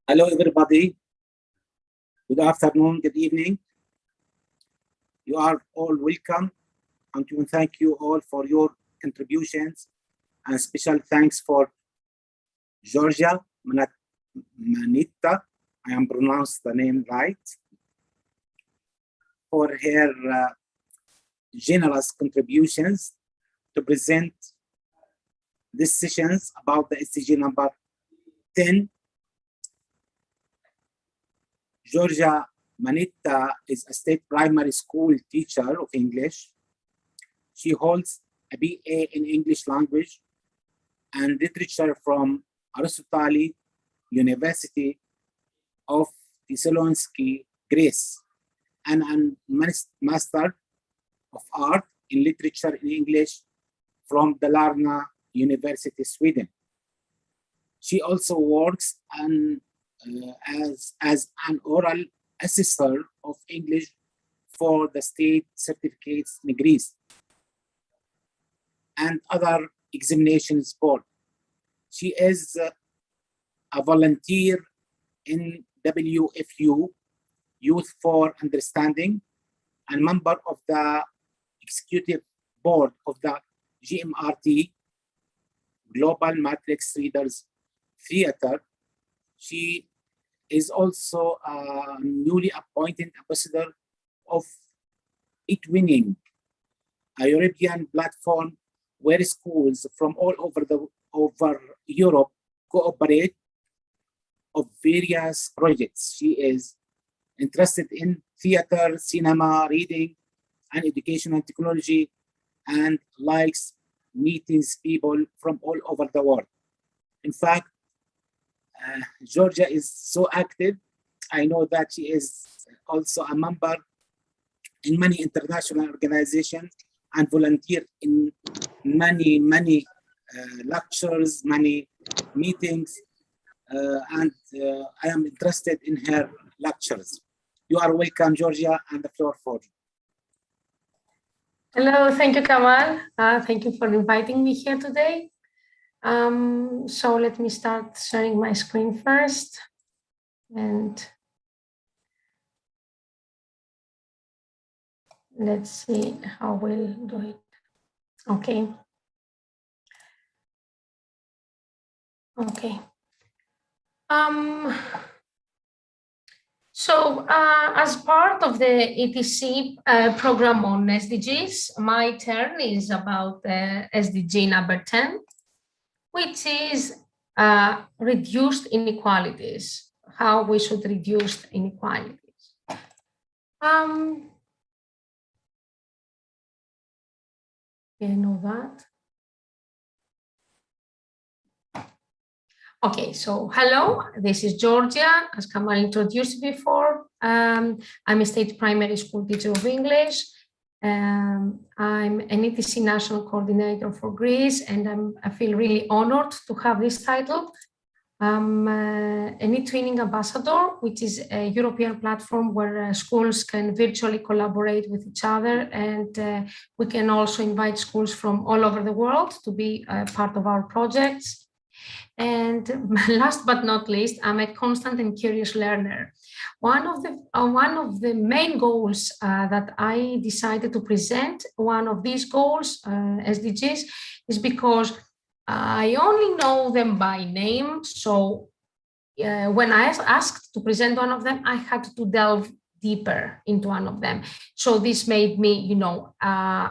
Hello, everybody. Good afternoon, good evening. You are all welcome, and to thank you all for your contributions. And special thanks for Georgia Manita, I am pronounced the name right, for her generous contributions to present these sessions about the SDG number 10. Georgia Manita is a state primary school teacher of English. She holds a BA in English language and literature from Aristotle University of Thessaloniki, Greece, and a Master of Art in Literature in English from the Dalarna University, Sweden. She also works as an oral assessor of English for the state certificates in Greece and other examinations board. She is a volunteer in WFU, Youth for Understanding, and member of the executive board of the GMRT, Global Matrix Readers Theater. She is also a newly appointed ambassador of It-Winning, a European platform where schools from all over Europe cooperate of various projects. She is interested in theater, cinema, reading, and educational technology, and likes meeting people from all over the world. In fact, Georgia is so active. I know that she is also a member in many international organizations and volunteer in many lectures, many meetings, and I am interested in her lectures. You are welcome, Georgia, and the floor for you. Hello, thank you, Kamal. Thank you for inviting me here today. So let me start sharing my screen first. And let's see how we'll do it. Okay. Okay. So as part of the ETC program on SDGs, my turn is about SDG number 10, which is reduced inequalities, how we should reduce inequalities. You know that. Okay, so hello, this is Georgia, as Kamal introduced before. I'm a state primary school teacher of English. I'm an ETC National Coordinator for Greece, and I feel really honored to have this title. I'm an e-twinning ambassador, which is a European platform where schools can virtually collaborate with each other, and we can also invite schools from all over the world to be part of our projects. And last but not least, I'm a constant and curious learner. One of the main goals that I decided to present, one of these goals, SDGs, is because I only know them by name. So when I asked to present one of them, I had to delve deeper into one of them. So this made me,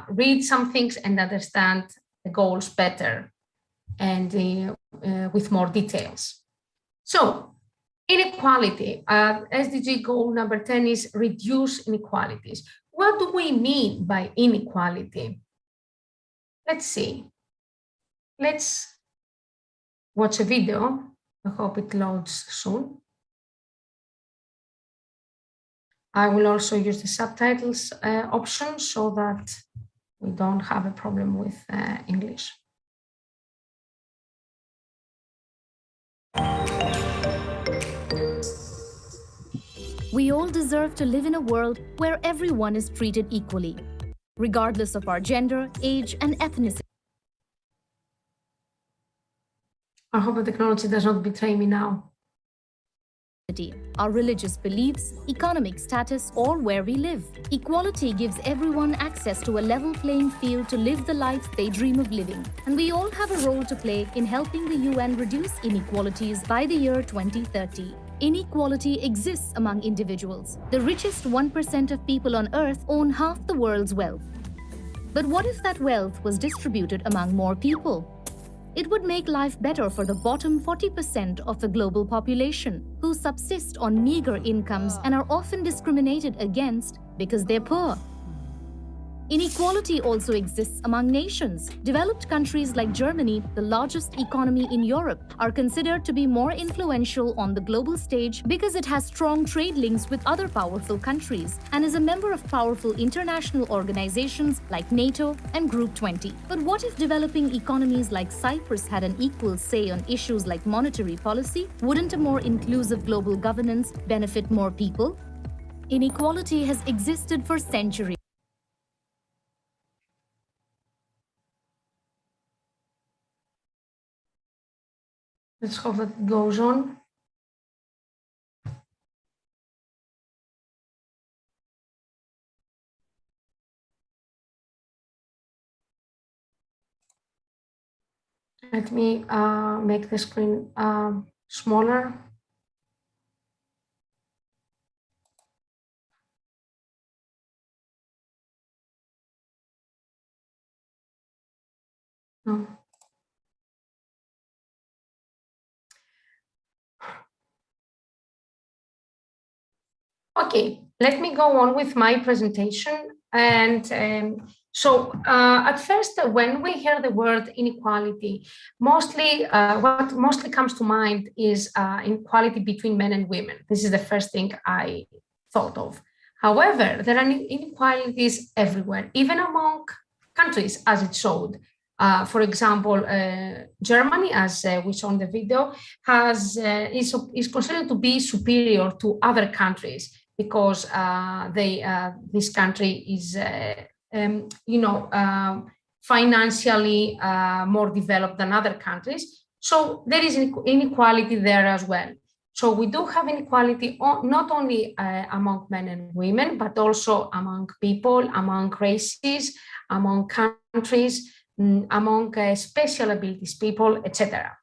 read some things and understand the goals better and with more details. So inequality, SDG goal number 10 is reduce inequalities. What do we mean by inequality? Let's see. Let's watch a video. I hope it loads soon. I will also use the subtitles option so that we don't have a problem with English. We all deserve to live in a world where everyone is treated equally, regardless of our gender, age, and ethnicity. I hope the technology does not betray me now. our religious beliefs, economic status, or where we live. Equality gives everyone access to a level playing field to live the life they dream of living. And we all have a role to play in helping the UN reduce inequalities by the year 2030. Inequality exists among individuals. The richest 1% of people on Earth own half the world's wealth. But what if that wealth was distributed among more people? It would make life better for the bottom 40% of the global population, who subsist on meager incomes and are often discriminated against because they're poor. Inequality also exists among nations. Developed countries like Germany, the largest economy in Europe, are considered to be more influential on the global stage because it has strong trade links with other powerful countries and is a member of powerful international organizations like NATO and Group 20. But what if developing economies like Cyprus had an equal say on issues like monetary policy? Wouldn't a more inclusive global governance benefit more people? Inequality has existed for centuries. Let's hope that it goes on. Let me make the screen smaller. No. Okay, let me go on with my presentation. And at first, when we hear the word inequality, what mostly comes to mind is inequality between men and women. This is the first thing I thought of. However, there are inequalities everywhere, even among countries, as it showed. For example, Germany, as we saw in the video, is considered to be superior to other countries because this country is, financially more developed than other countries. So there is inequality there as well. So we do have inequality not only among men and women, but also among people, among races, among countries, among special abilities people, etc.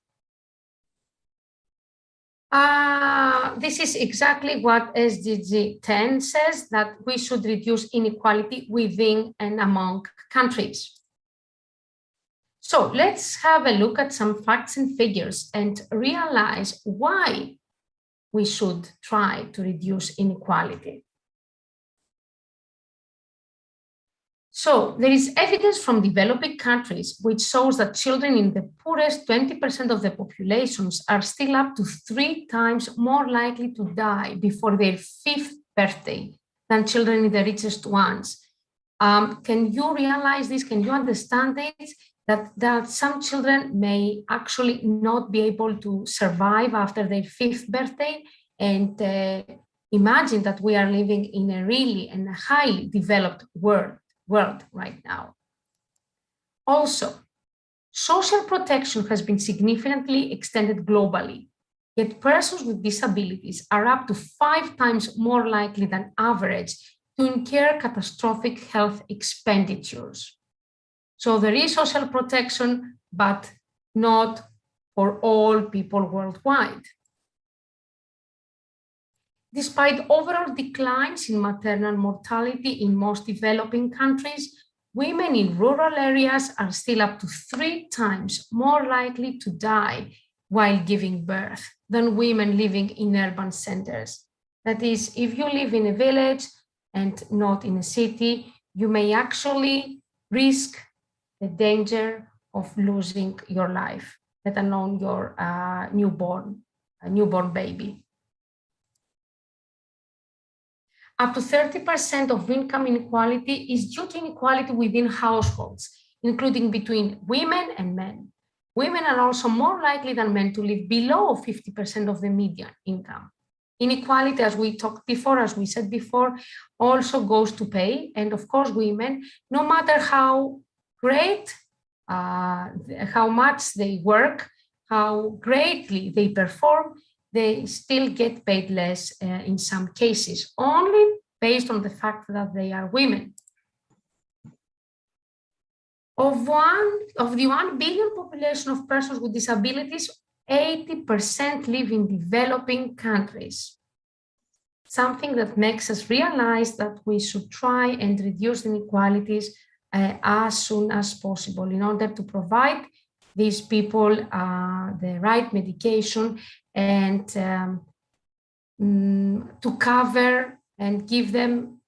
This is exactly what SDG 10 says, that we should reduce inequality within and among countries. So let's have a look at some facts and figures and realize why we should try to reduce inequality. So there is evidence from developing countries which shows that children in the poorest 20% of the populations are still up to 3 times more likely to die before their 5th birthday than children in the richest ones. Can you realize this? Can you understand it? That some children may actually not be able to survive after their 5th birthday, and imagine that we are living in a really and a highly developed world right now. Also, social protection has been significantly extended globally, yet persons with disabilities are up to 5 times more likely than average to incur catastrophic health expenditures. So there is social protection, but not for all people worldwide. Despite overall declines in maternal mortality in most developing countries, women in rural areas are still up to 3 times more likely to die while giving birth than women living in urban centers. That is, if you live in a village and not in a city, you may actually risk the danger of losing your life, let alone your newborn baby. Up to 30% of income inequality is due to inequality within households, including between women and men. Women are also more likely than men to live below 50% of the median income. Inequality, as we talked before, as we said before, also goes to pay. And of course, women, no matter how great, how much they work, how greatly they perform, they still get paid less in some cases, only based on the fact that they are women. Of the 1 billion population of persons with disabilities, 80% live in developing countries. Something that makes us realize that we should try and reduce inequalities as soon as possible in order to provide these people the right medication and to cover and give them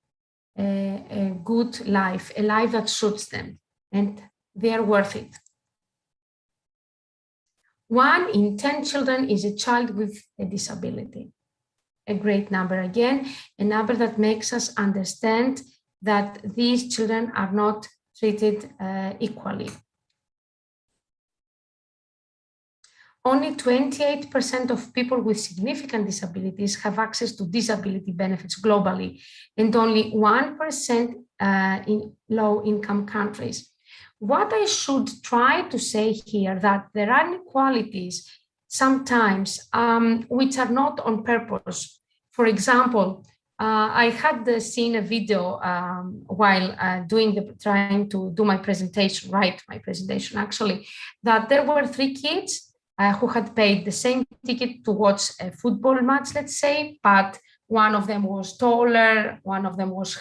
a good life, a life that suits them, and they are worth it. 1 in 10 children is a child with a disability. A great number again, a number that makes us understand that these children are not treated equally. Only 28% of people with significant disabilities have access to disability benefits globally, and only 1% in low-income countries. What I should try to say here that there are inequalities sometimes which are not on purpose. For example, I had seen a video while trying to do my presentation, actually, that there were 3 kids who had paid the same ticket to watch a football match, let's say, but one of them was taller, one of them was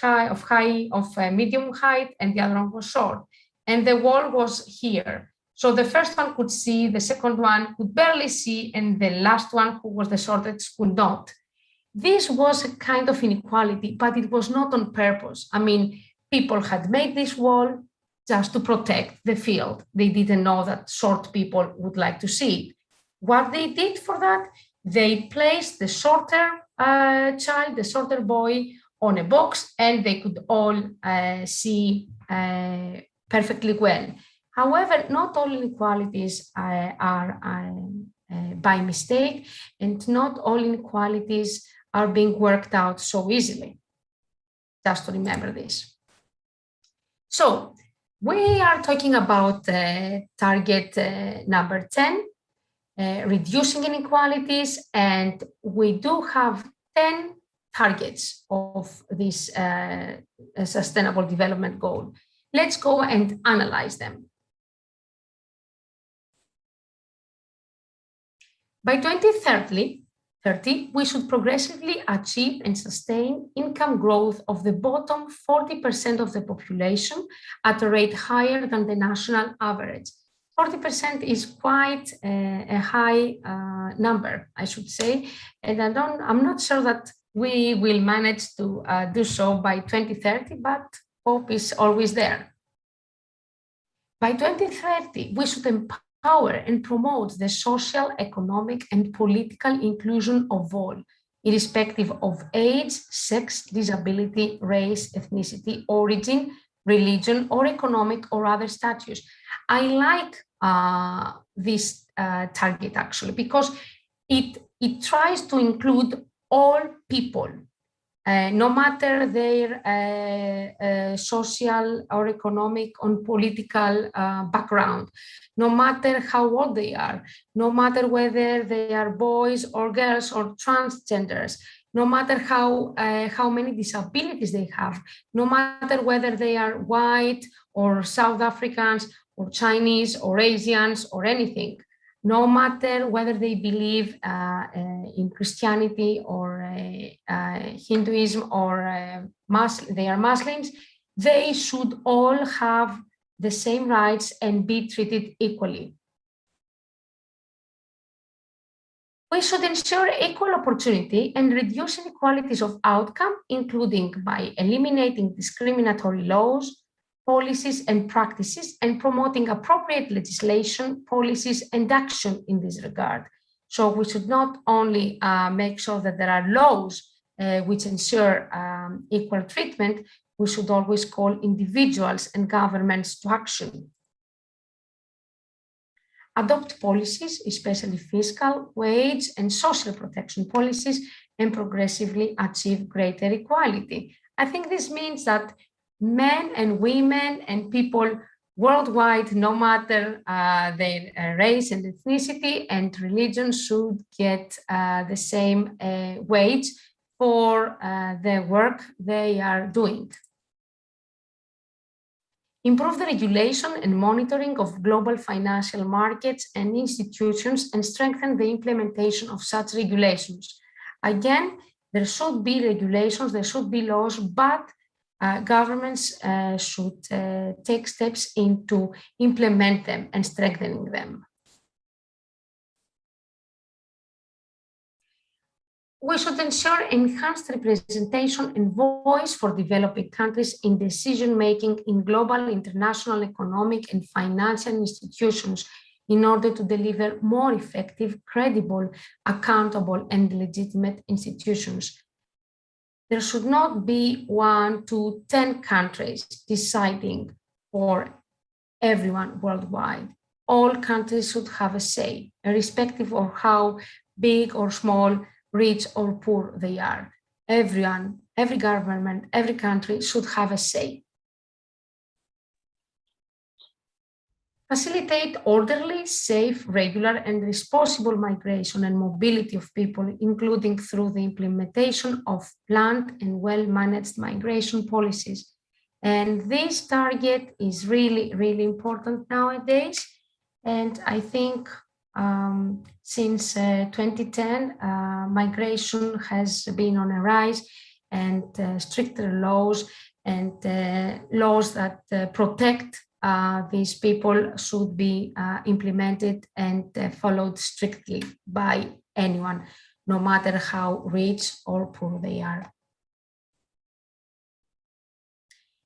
medium height, and the other one was short. And the wall was here. So the first one could see, the second one could barely see, and the last one, who was the shortest, could not. This was a kind of inequality, but it was not on purpose. I mean, people had made this wall just to protect the field. They didn't know that short people would like to see it. What they did for that, they placed the shorter child, the shorter boy, on a box, and they could all see perfectly well. However, not all inequalities are by mistake, and not all inequalities are being worked out so easily. Just to remember this. So we are talking about target number 10, reducing inequalities, and we do have 10 targets of this sustainable development goal. Let's go and analyze them. By 2030, we should progressively achieve and sustain income growth of the bottom 40% of the population at a rate higher than the national average. 40% is quite a high number, I should say, and I'm not sure that we will manage to do so by 2030, but hope is always there. By 2030, we should empower and promote the social, economic, and political inclusion of all, irrespective of age, sex, disability, race, ethnicity, origin, religion, or economic or other status. I like this target, actually, because it tries to include all people, no matter their social or economic or political background, no matter how old they are, no matter whether they are boys or girls or transgenders, no matter how many disabilities they have, no matter whether they are white or South Africans or Chinese or Asians or anything, no matter whether they believe in Christianity or Hinduism or they are Muslims, they should all have the same rights and be treated equally. We should ensure equal opportunity and reduce inequalities of outcome, including by eliminating discriminatory laws, policies and practices, and promoting appropriate legislation, policies, and action in this regard. So we should not only make sure that there are laws which ensure equal treatment, we should always call individuals and governments to action. Adopt policies, especially fiscal, wage, and social protection policies, and progressively achieve greater equality. I think this means that men and women and people worldwide, no matter their race and ethnicity and religion, should get the same wage for the work they are doing. Improve the regulation and monitoring of global financial markets and institutions and strengthen the implementation of such regulations. Again, there should be regulations, there should be laws, but governments should take steps into implement them and strengthening them. We should ensure enhanced representation and voice for developing countries in decision-making in global, international, economic, and financial institutions in order to deliver more effective, credible, accountable, and legitimate institutions. There should not be 1 to 10 countries deciding for everyone worldwide. All countries should have a say, irrespective of how big or small, rich or poor they are. Everyone, every government, every country should have a say. Facilitate orderly, safe, regular, and responsible migration and mobility of people, including through the implementation of planned and well-managed migration policies. And this target is really, really important nowadays. And I think since 2010, migration has been on a rise, and stricter laws and laws that protect these people should be implemented and followed strictly by anyone, no matter how rich or poor they are.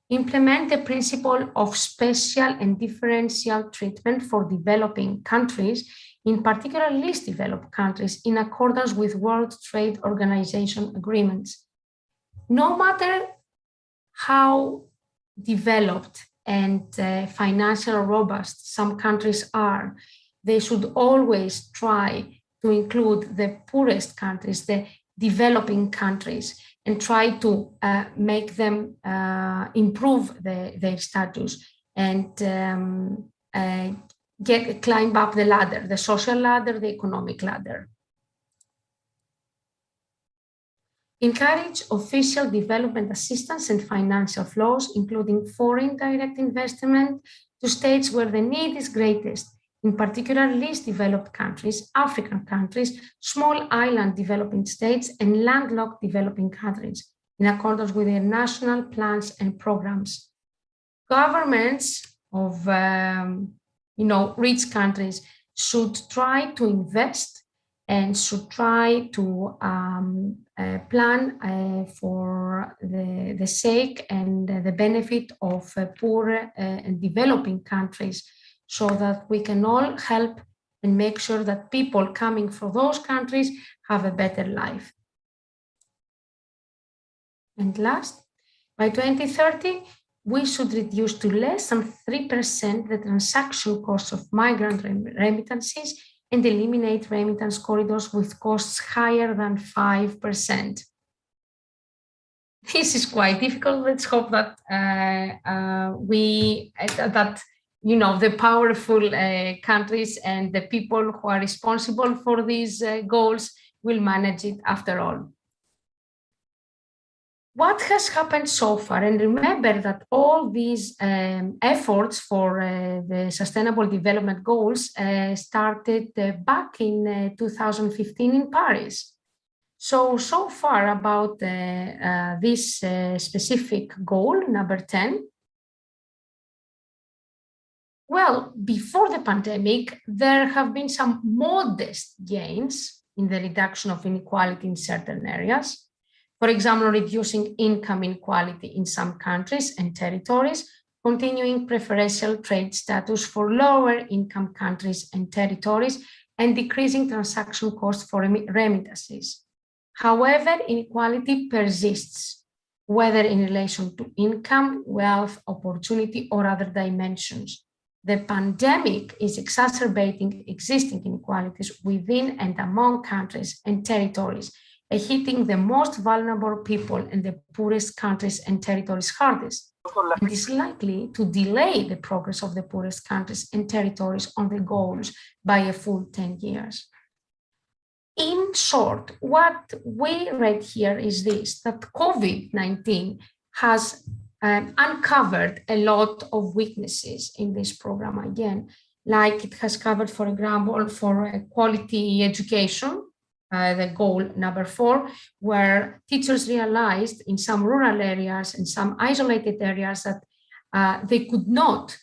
Implement the principle of special and differential treatment for developing countries, in particular least developed countries, in accordance with World Trade Organization agreements. No matter how developed and financially robust some countries are, they should always try to include the poorest countries, the developing countries, and try to make them improve their status and climb up the ladder, the social ladder, the economic ladder. Encourage official development assistance and financial flows, including foreign direct investment, to states where the need is greatest, in particular least developed countries, African countries, small island developing states, and landlocked developing countries, in accordance with their national plans and programs. Governments of rich countries should try to invest and should try to plan for the sake and the benefit of poor and developing countries, so that we can all help and make sure that people coming from those countries have a better life. And last, by 2030, we should reduce to less than 3% the transaction costs of migrant remittances and eliminate remittance corridors with costs higher than 5%. This is quite difficult. Let's hope that the powerful countries and the people who are responsible for these goals will manage it after all. What has happened so far? And remember that all these efforts for the Sustainable Development Goals started back in 2015 in Paris. So far about this specific goal, number 10. Well, before the pandemic, there have been some modest gains in the reduction of inequality in certain areas. For example, reducing income inequality in some countries and territories, continuing preferential trade status for lower income countries and territories, and decreasing transaction costs for remittances. However, inequality persists, whether in relation to income, wealth, opportunity, or other dimensions. The pandemic is exacerbating existing inequalities within and among countries and territories, hitting the most vulnerable people in the poorest countries and territories hardest, and is likely to delay the progress of the poorest countries and territories on the goals by a full 10 years. In short, what we read here is this, that COVID-19 has uncovered a lot of weaknesses in this program again, like it has covered, for example, for quality education, the goal number 4, where teachers realized in some rural areas and some isolated areas that they could not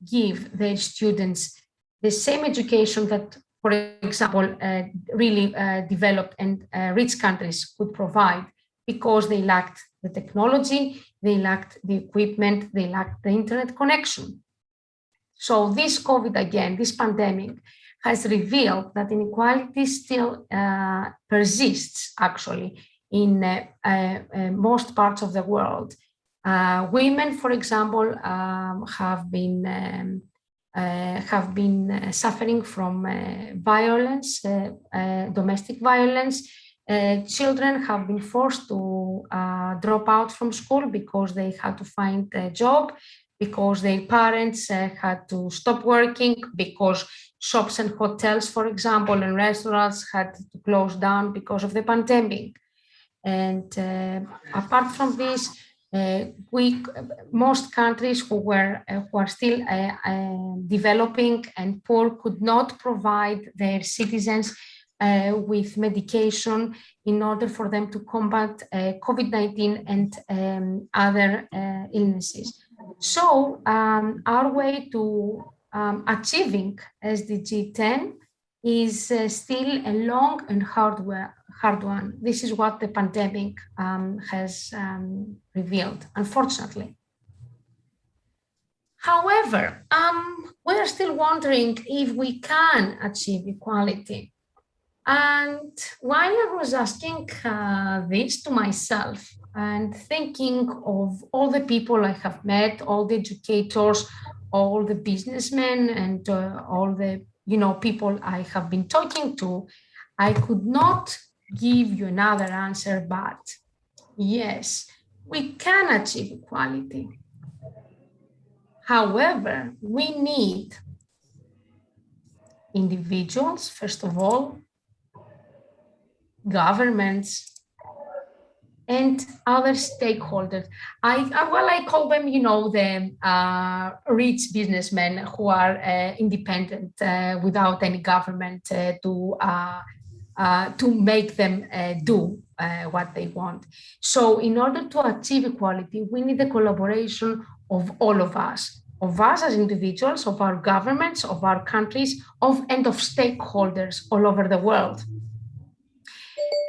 give their students the same education that, for example, really developed and rich countries could provide, because they lacked the technology, they lacked the equipment, they lacked the internet connection. So this COVID, again, this pandemic, has revealed that inequality still persists, actually, in most parts of the world. Women, for example, have been suffering from violence, domestic violence. Children have been forced to drop out from school because they had to find a job, because their parents had to stop working, because shops and hotels, for example, and restaurants had to close down because of the pandemic. And apart from this, most countries who are still developing and poor could not provide their citizens with medication in order for them to combat COVID-19 and other illnesses. So our way to achieving SDG 10 is still a long and hard one. This is what the pandemic has revealed, unfortunately. However, we are still wondering if we can achieve equality. And while I was asking this to myself and thinking of all the people I have met, all the educators, all the businessmen, and all the people I have been talking to, I could not give you another answer, but yes, we can achieve equality. However, we need individuals, first of all, governments, and other stakeholders. I call them, the rich businessmen who are independent without any government to make them do what they want. So in order to achieve equality, we need the collaboration of all of us as individuals, of our governments, of our countries, and of stakeholders all over the world.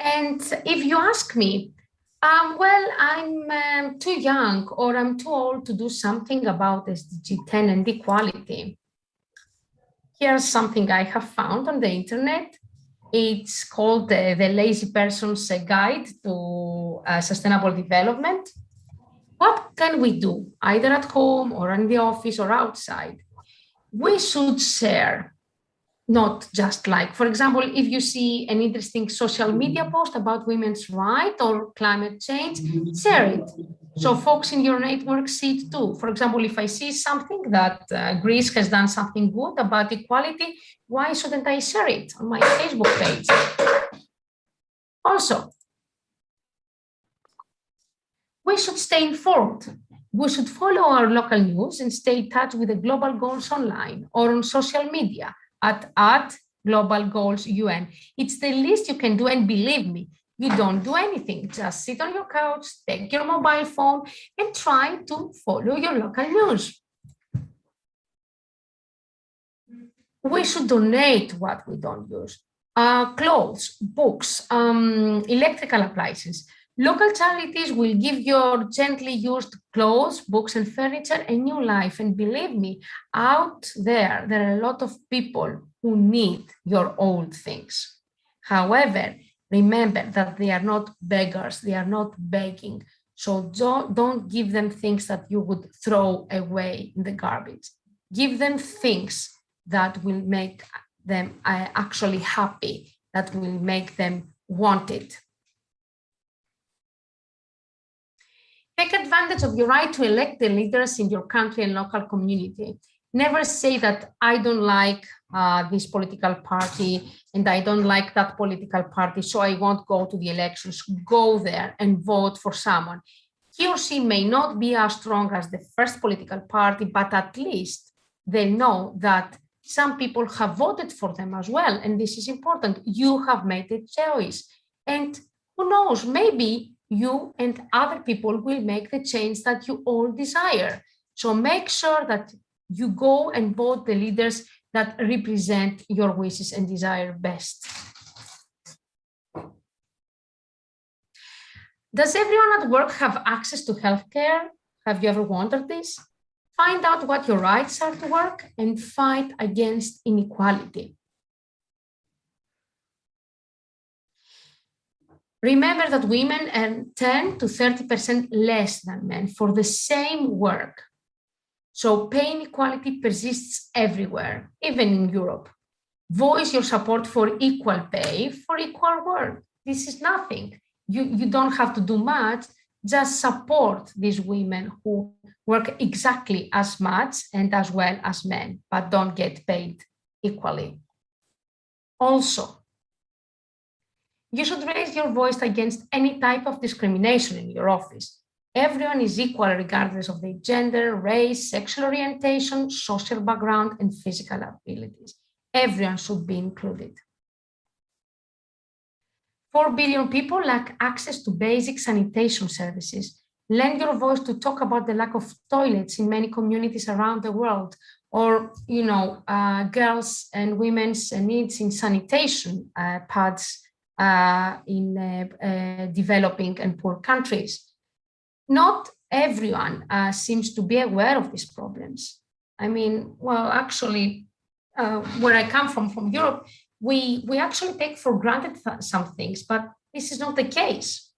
And if you ask me, well, I'm too young or I'm too old to do something about SDG 10 and equality. Here's something I have found on the internet. It's called the Lazy Person's Guide to Sustainable Development. What can we do, either at home or in the office or outside? We should share. Not just like, for example, if you see an interesting social media post about women's rights or climate change, share it. So folks in your network see it too. For example, if I see something that Greece has done something good about equality, why shouldn't I share it on my Facebook page? Also, we should stay informed. We should follow our local news and stay in touch with the global goals online or on social media at Global Goals UN. It's the least you can do, and believe me, you don't do anything. Just sit on your couch, take your mobile phone, and try to follow your local news. We should donate what we don't use. Clothes, books, electrical appliances. Local charities will give your gently used clothes, books, and furniture a new life. And believe me, out there are a lot of people who need your old things. However, remember that they are not beggars, they are not begging. So don't give them things that you would throw away in the garbage. Give them things that will make them actually happy, that will make them want it. advantage of your right to elect the leaders in your country and local community. Never say that I don't like this political party and I don't like that political party, so I won't go to the elections. Go there and vote for someone. He or she may not be as strong as the first political party, but at least they know that some people have voted for them as well. And this is important. You have made a choice. And who knows, maybe you and other people will make the change that you all desire. So make sure that you go and vote the leaders that represent your wishes and desire best. Does everyone at work have access to healthcare? Have you ever wondered this? Find out what your rights are to work and fight against inequality. Remember that women earn 10 to 30% less than men for the same work. So pay inequality persists everywhere, even in Europe. Voice your support for equal pay for equal work. This is nothing. You don't have to do much, just support these women who work exactly as much and as well as men, but don't get paid equally. Also, you should raise your voice against any type of discrimination in your office. Everyone is equal regardless of their gender, race, sexual orientation, social background, and physical abilities. Everyone should be included. 4 billion people lack access to basic sanitation services. Lend your voice to talk about the lack of toilets in many communities around the world, or girls and women's needs in sanitation pads in developing and poor countries. Not everyone seems to be aware of these problems. I mean, well, actually, where I come from Europe, we actually take for granted some things, but this is not the case.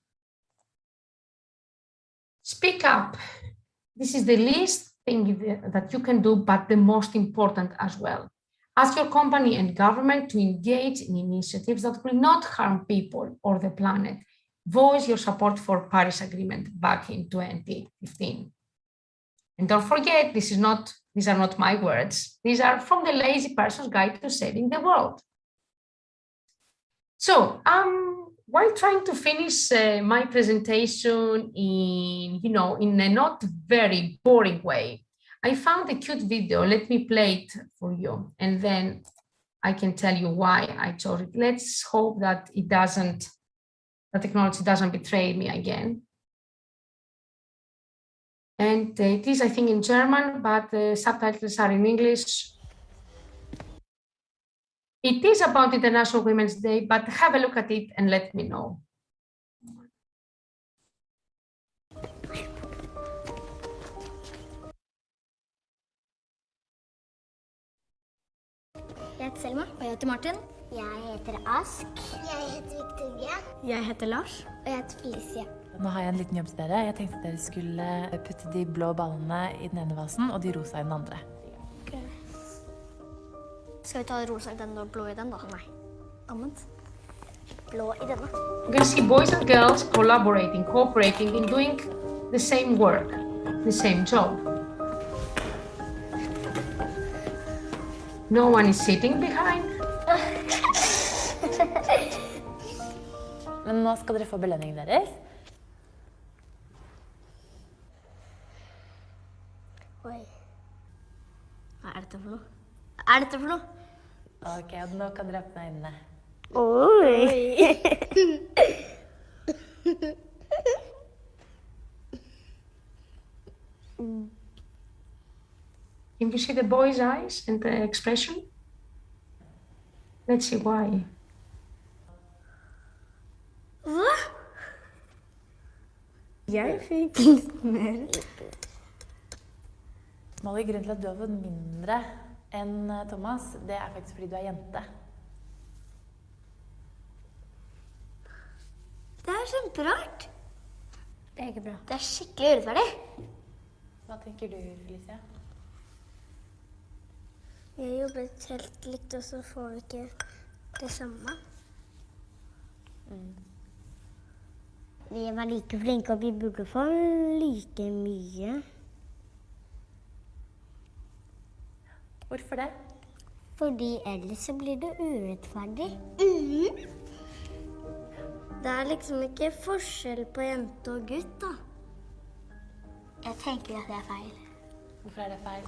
Speak up. This is the least thing that you can do, but the most important as well. Ask your company and government to engage in initiatives that will not harm people or the planet. Voice your support for Paris Agreement back in 2015. And don't forget, these are not my words. These are from the Lazy Person's Guide to Saving the World. So, while trying to finish my presentation in a not very boring way, I found a cute video. Let me play it for you, and then I can tell you why I chose it. Let's hope that the technology doesn't betray me again. And it is, I think, in German, but the subtitles are in English. It is about International Women's Day, but have a look at it and let me know. Jeg heter Selma. Og jeg heter Martin. Jeg heter Ask. Jeg heter Victoria. Jeg heter Lars. Og jeg heter Felicia. Nå har jeg en liten jobb til dere. Jeg tenkte at dere skulle putte de blå ballene i den ene vasen og de rosa i den andre. Okay. Skal vi ta rosa i den og blå i den da? Nei. Annet. Blå i denne. You can see boys and girls collaborating, cooperating in doing the same work, the same job. No one is sitting behind. Men nå skal dere få belønningen deres. Oi. Hva er dette for noe? Hva er dette for noe? Ok, og nå kan dere åpne øynene. Oi. Can you see the boy's eyes and the expression? Let's see why. Hva? Jeg fikk litt mer. Molly, grunnen til at du har fått mindre enn Thomas, det er faktisk fordi du er jente. Det er kjemperart. Det er ikke bra. Det er skikkelig urettferdig. Hva tenker du, Felicia? Jeg jobbet helt likt, og så får vi ikke det samme. Vi var like flinke, og vi burde få like mye. Hvorfor det? Fordi ellers så blir det urettferdig. Det er liksom ikke forskjell på jente og gutt, da. Jeg tenker at det er feil. Hvorfor er det feil?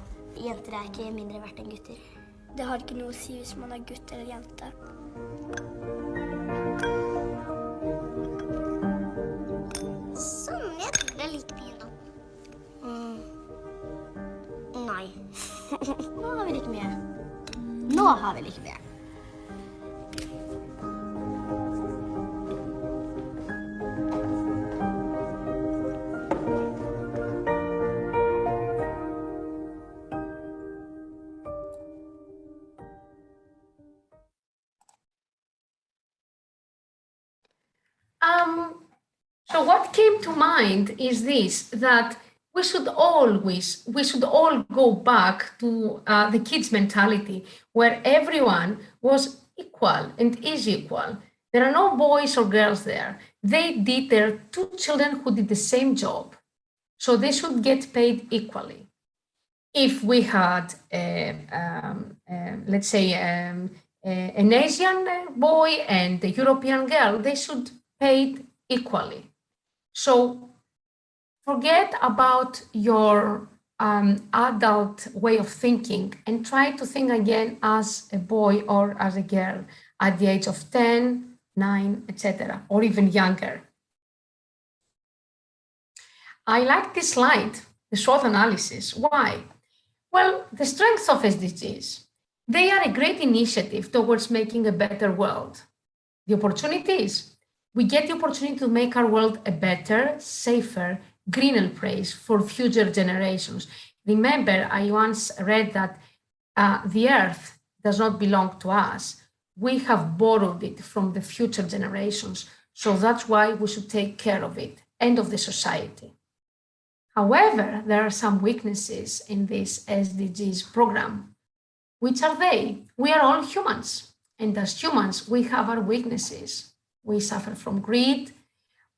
Jenter er ikke mindre verdt enn gutter. Det har ikke noe å si hvis man er gutt eller jente. Sånn, jeg tror det er like fint da. Nei. Nå har vi like mye. Nå har vi like mye. So what came to mind is this, that we should all go back to the kids' mentality where everyone was equal and is equal. There are no boys or girls there. There are two children who did the same job. So they should get paid equally. If we had, let's say, an Asian boy and a European girl, they should paid equally. So forget about your adult way of thinking and try to think again as a boy or as a girl at the age of 10, 9, etc., or even younger. I like this slide, the SWOT analysis. Why? Well, the strengths of SDGs. They are a great initiative towards making a better world. The opportunities. We get the opportunity to make our world a better, safer, greener place for future generations. Remember, I once read that the earth does not belong to us. We have borrowed it from the future generations. So that's why we should take care of it and of the society. However, there are some weaknesses in this SDGs program. Which are they? We are all humans. And as humans, we have our weaknesses. We suffer from greed,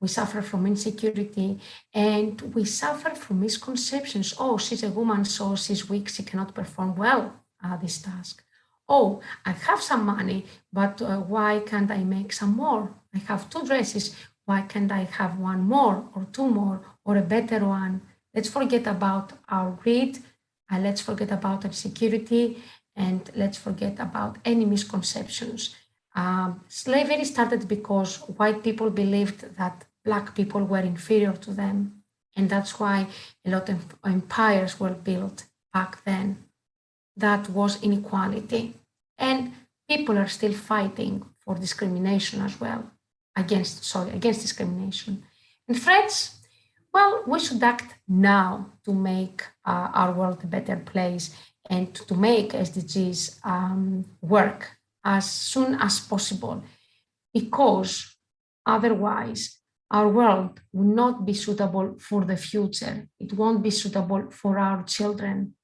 we suffer from insecurity, and we suffer from misconceptions. Oh, she's a woman, so she's weak, she cannot perform well this task. Oh, I have some money, but why can't I make some more? I have 2 dresses, why can't I have 1 more or 2 more or a better one? Let's forget about our greed, let's forget about insecurity, and let's forget about any misconceptions. Slavery started because white people believed that Black people were inferior to them. And that's why a lot of empires were built back then. That was inequality. And people are still fighting for discrimination as well, against discrimination. And threats, well, we should act now to make our world a better place and to make SDGs work as soon as possible, because otherwise our world will not be suitable for the future. It won't be suitable for our children.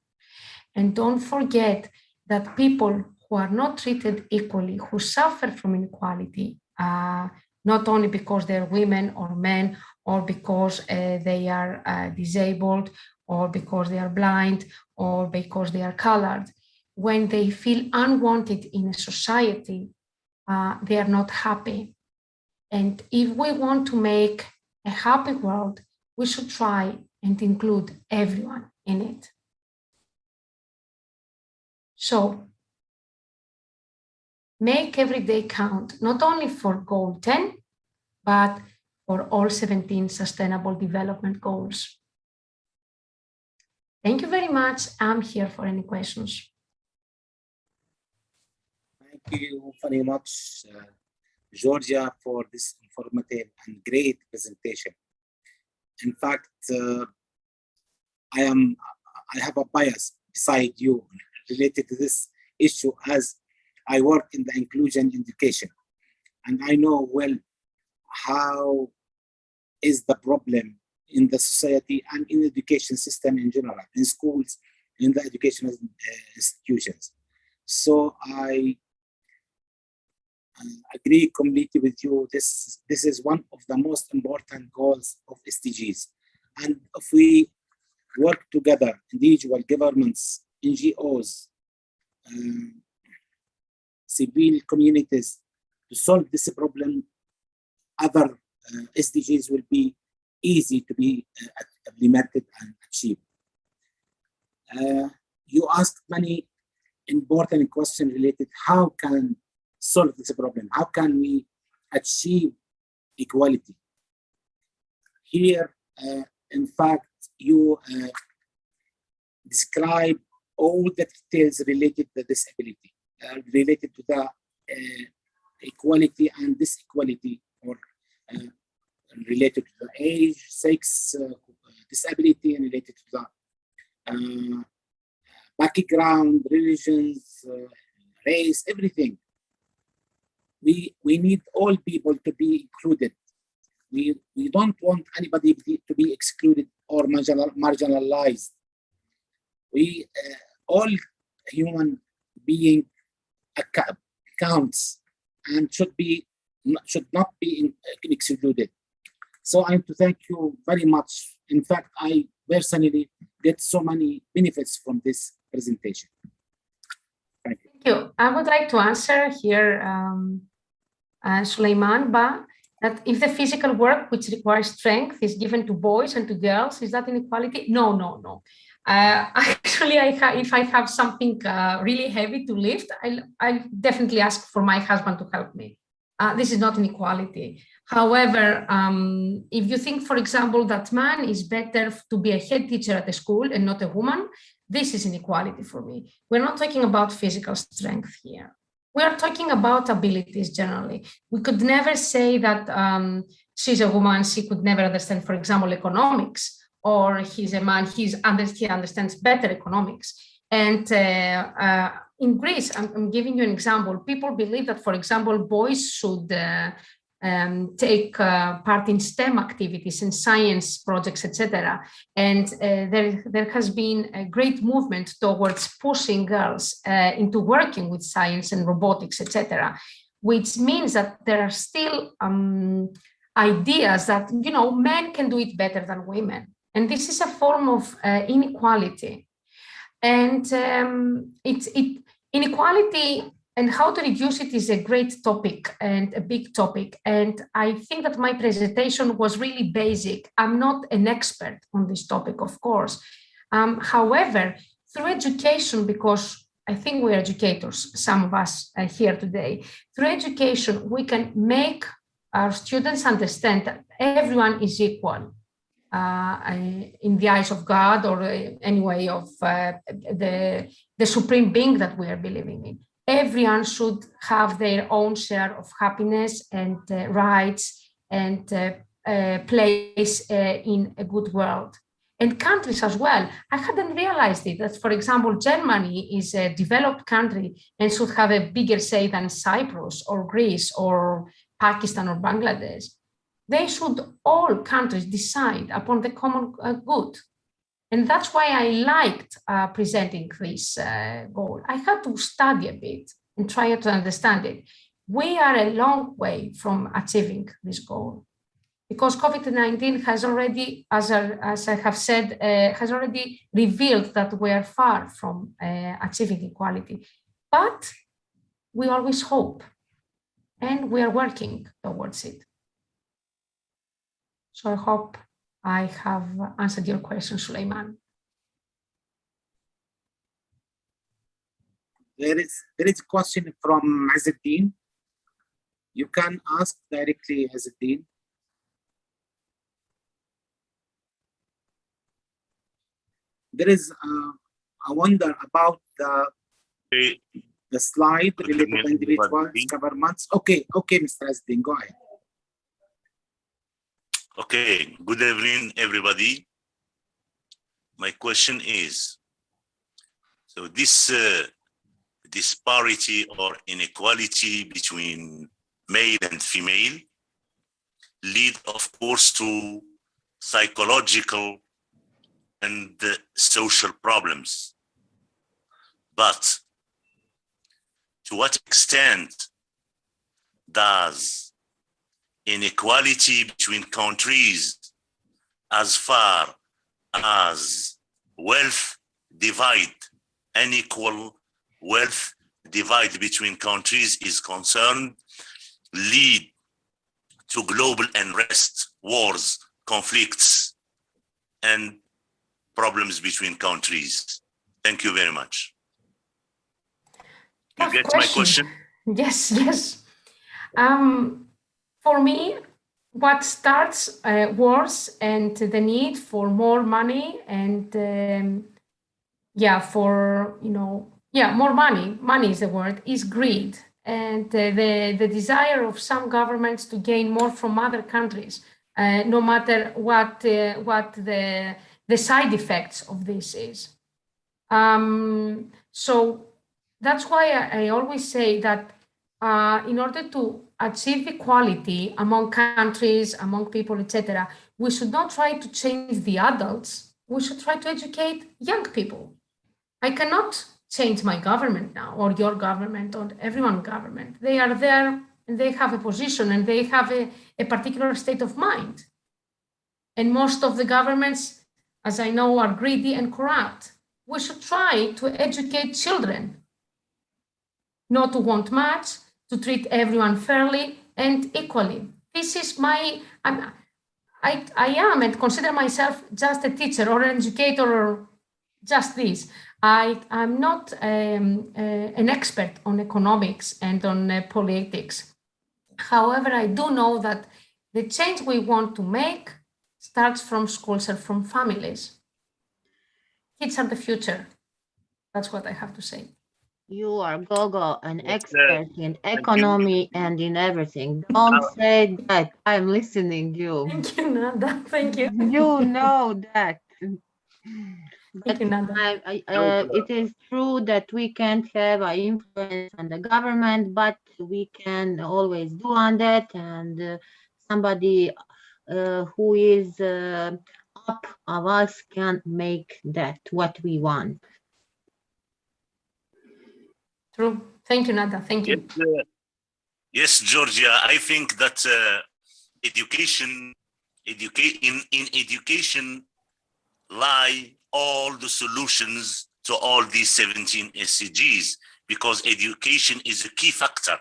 And don't forget that people who are not treated equally, who suffer from inequality, not only because they're women or men, or because they are disabled, or because they are blind, or because they are colored, when they feel unwanted in a society, they are not happy. And if we want to make a happy world, we should try and include everyone in it. So make every day count, not only for goal 10, but for all 17 sustainable development goals. Thank you very much. I'm here for any questions. Thank you very much, Georgia, for this informative and great presentation. In fact, I have a bias beside you related to this issue, as I work in the inclusion education, and I know well how is the problem in the society and in the education system in general, in schools, in the educational institutions. So I agree completely with you. This is one of the most important goals of SDGs. And if we work together, individual governments, NGOs, civil communities, to solve this problem, other SDGs will be easy to be implemented and achieved. You asked many important questions related how can solve this problem, how can we achieve equality. Here, in fact, you describe all the details related to disability, related to the equality and disequality, or related to the age, sex, disability, and related to the background, religions, race, everything. We need all people to be included. We don't want anybody to be excluded or marginalized. We all human being counts and should not be excluded. So I have to thank you very much. In fact, I personally get so many benefits from this presentation. Thank you. Thank you. I would like to answer here, Suleiman, that if the physical work which requires strength is given to boys and to girls, is that inequality? No, no, no. Actually, if I have something really heavy to lift, I'll definitely ask for my husband to help me. This is not inequality. However, if you think, for example, that man is better to be a head teacher at a school and not a woman, this is inequality for me. We're not talking about physical strength here. We are talking about abilities generally. We could never say that she's a woman, she could never understand, for example, economics, or he's a man, he understands better economics. And in Greece, I'm giving you an example. People believe that, for example, boys should take part in STEM activities and science projects, etc. And there has been a great movement towards pushing girls into working with science and robotics, etc., which means that there are still ideas that, you know, men can do it better than women. And this is a form of inequality. And inequality and how to reduce it is a great topic and a big topic. And I think that my presentation was really basic. I'm not an expert on this topic, of course. However, through education, because I think we're educators, some of us here today, through education, we can make our students understand that everyone is equal in the eyes of God, or anyway of the supreme being that we are believing in. Everyone should have their own share of happiness and rights and place in a good world. And countries as well. I hadn't realized it, that, for example, Germany is a developed country and should have a bigger say than Cyprus or Greece or Pakistan or Bangladesh. They should, all countries, decide upon the common good. And that's why I liked presenting this goal. I had to study a bit and try to understand it. We are a long way from achieving this goal, because COVID-19 has already, as I have said, has already revealed that we are far from achieving equality. But we always hope, and we are working towards it. So I hope I have answered your question, Suleiman. There is a question from Azzeddin. You can ask directly, Azzeddin. There is I wonder about the slide related to individuals, governments. Okay, Mr. Azzeddin, go ahead. Okay, good evening, everybody. My question is, so this disparity or inequality between male and female lead, of course, to psychological and social problems. But to what extent does inequality between countries as far as wealth divide, unequal wealth divide between countries is concerned, lead to global unrest, wars, conflicts, and problems between countries. Thank you very much. You get my question? Yes, yes. For me, what starts wars and the need for more money and more money. Money is the word. Is greed and the desire of some governments to gain more from other countries, no matter what the side effects of this is. So that's why I always say that in order to achieve equality among countries, among people, etc., we should not try to change the adults. We should try to educate young people. I cannot change my government now, or your government, or everyone's government. They are there and they have a position and they have a particular state of mind. And most of the governments, as I know, are greedy and corrupt. We should try to educate children not to want much, to treat everyone fairly and equally. This is I am and consider myself just a teacher or an educator or just this. I'm not an expert on economics and on politics. However, I do know that the change we want to make starts from schools and from families. Kids are the future. That's what I have to say. You are Gogo, an expert in economy and in everything. Don't say that. I'm listening you. Thank you, Nanda. Thank you. You know that. Thank you, Nanda. It is true that we can't have an influence on the government, but we can always do on that, and somebody who is up of us can make that what we want. True. Thank you, Nada. Thank you. Yes, Georgia. I think that in education lie all the solutions to all these 17 SDGs, because education is a key factor.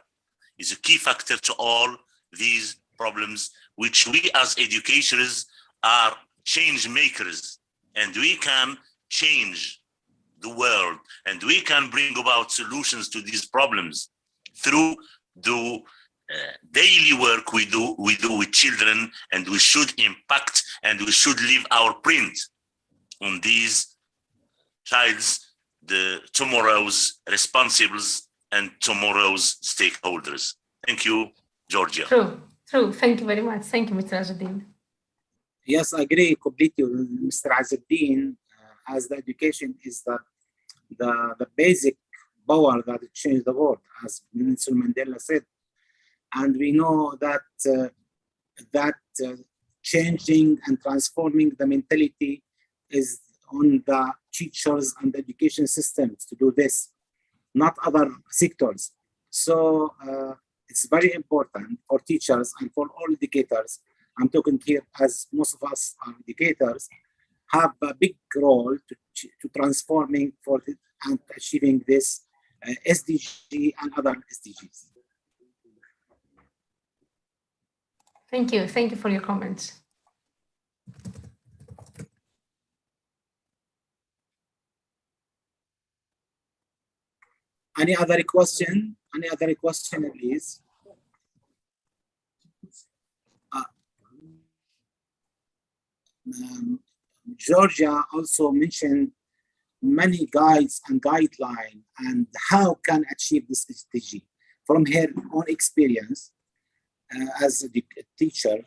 Is a key factor to all these problems, which we as educators are change makers, and we can change the world, and we can bring about solutions to these problems through the daily work we do with children, and we should impact and we should leave our print on these child's, the tomorrow's responsibles and tomorrow's stakeholders. Thank you, Georgia. True. Thank you very much. Thank you, Mr. Azzuddin. Yes, I agree completely with Mr. Azzuddin, as the education is the basic power that changed the world, as Nelson Mandela said. And we know that changing and transforming the mentality is on the teachers and the education systems to do this, not other sectors. So it's very important for teachers and for all educators. I'm talking here as most of us are educators, have a big role to transforming and achieving this SDG and other SDGs. Thank you. Thank you for your comments. Any other question? Any other question, please? Georgia also mentioned many guides and guidelines and how can achieve this SDG from her own experience as a teacher,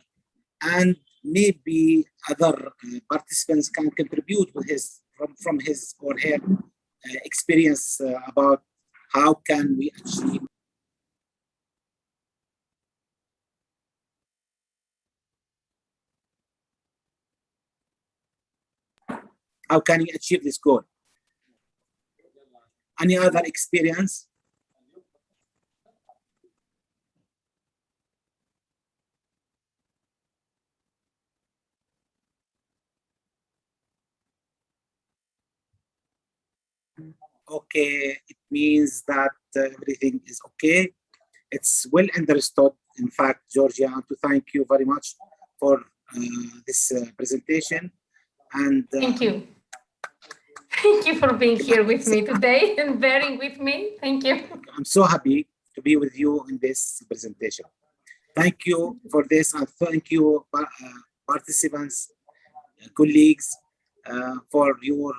and maybe other participants can contribute with from his or her experience about how can we achieve this goal. Any other experience? Okay, it means that everything is okay. It's well understood. In fact, Georgia, I want to thank you very much for this presentation. And Thank you. Thank you for being here with me today and bearing with me. Thank you. I'm so happy to be with you in this presentation. Thank you for this, and thank you, participants, colleagues, for your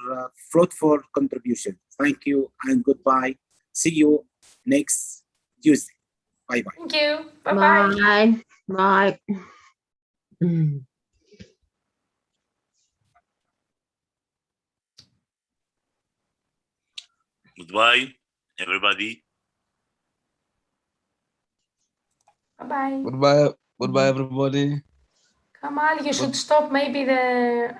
fruitful contribution. Thank you and goodbye. See you next Tuesday. Bye-bye. Thank you. Bye-bye. Bye. Goodbye, everybody. Bye-bye. Goodbye, goodbye, everybody. Kamal, you should stop maybe the